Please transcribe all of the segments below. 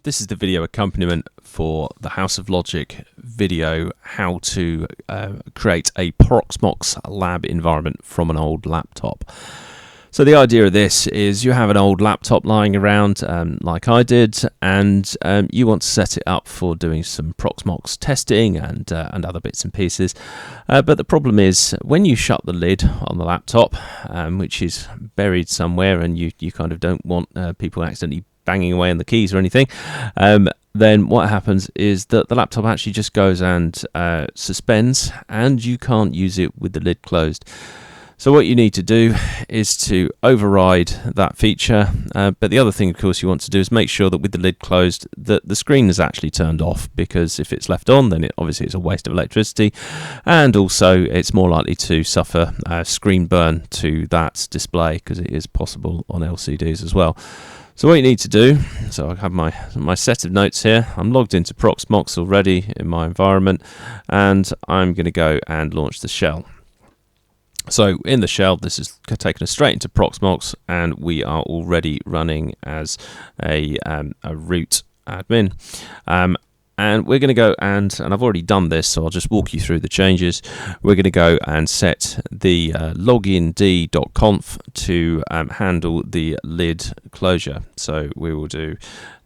This is the video accompaniment for the House of Logic video, how to create a Proxmox lab environment from an old laptop. So the idea of this is you have an old laptop lying around like I did, and you want to set it up for doing some Proxmox testing and other bits and pieces. But the problem is when you shut the lid on the laptop, which is buried somewhere, and you kind of don't want people accidentally banging away on the keys or anything, then what happens is that the laptop actually just goes and suspends, and you can't use it with the lid closed. So what you need to do is to override that feature, but the other thing of course you want to do is make sure that with the lid closed that the screen is actually turned off, because if it's left on then obviously it's a waste of electricity, and also it's more likely to suffer screen burn to that display, because it is possible on LCDs as well. So what you need to do, so I have my set of notes here. I'm logged into Proxmox already in my environment, and I'm going to go and launch the shell. So in the shell, this is taken us straight into Proxmox, and we are already running as a root admin. And we're going to go and I've already done this, so I'll just walk you through the changes. We're going to go and set the login.d.conf to handle the lid closure. So we will do,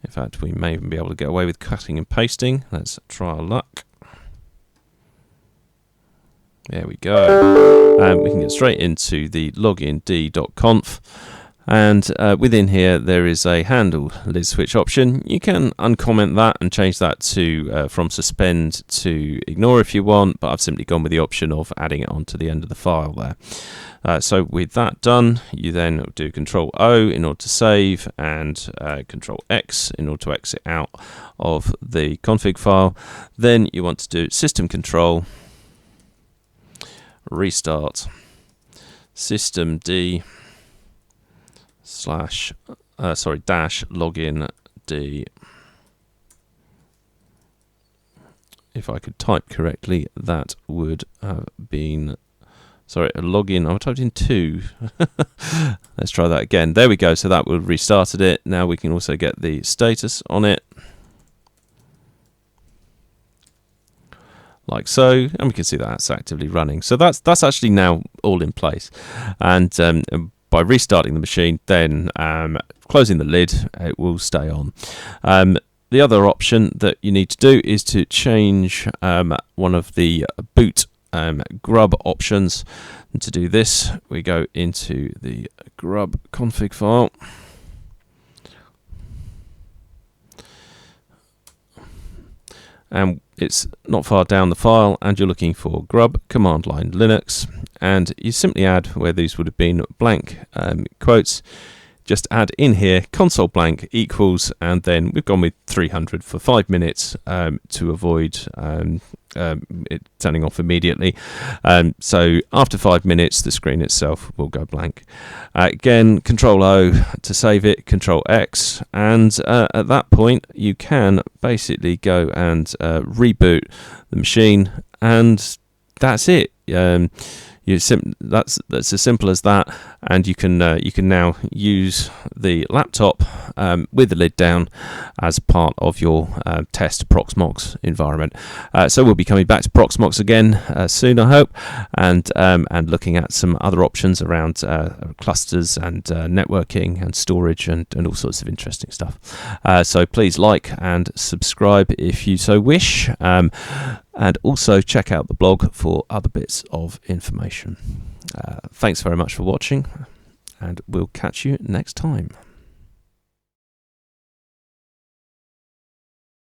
in fact, we may even be able to get away with cutting and pasting. Let's try our luck. There we go. We can get straight into the login.d.conf. And within here there is a handle lid switch option. You can uncomment that and change that to from suspend to ignore if you want, but I've simply gone with the option of adding it onto the end of the file there. So with that done, you then do Control O in order to save, and Control X in order to exit out of the config file. Then you want to do System Control, restart, System D dash login D. If I could type correctly, that would have been, sorry, a login. I typed in 2. Let's try that again. There we go. So that would have restarted it. Now we can also get the status on it, like so, and we can see that that's actively running. So that's actually now all in place, and by restarting the machine, then closing the lid, it will stay on. The other option that you need to do is to change one of the boot grub options. And to do this, we go into the grub config file. And it's not far down the file, and you're looking for grub command line Linux, and you simply add where these would have been blank quotes, just add in here console blank equals, and then we've gone with 300 for 5 minutes to avoid it turning off immediately. So after 5 minutes the screen itself will go blank. Again, Control O to save it, Control X, and at that point you can basically go and reboot the machine, and that's it. That's as simple as that, and you can now use the laptop with the lid down as part of your test Proxmox environment. So we'll be coming back to Proxmox again soon, I hope, and looking at some other options around clusters and networking and storage and all sorts of interesting stuff. So please like and subscribe if you so wish. And also check out the blog for other bits of information. Thanks very much for watching, and we'll catch you next time.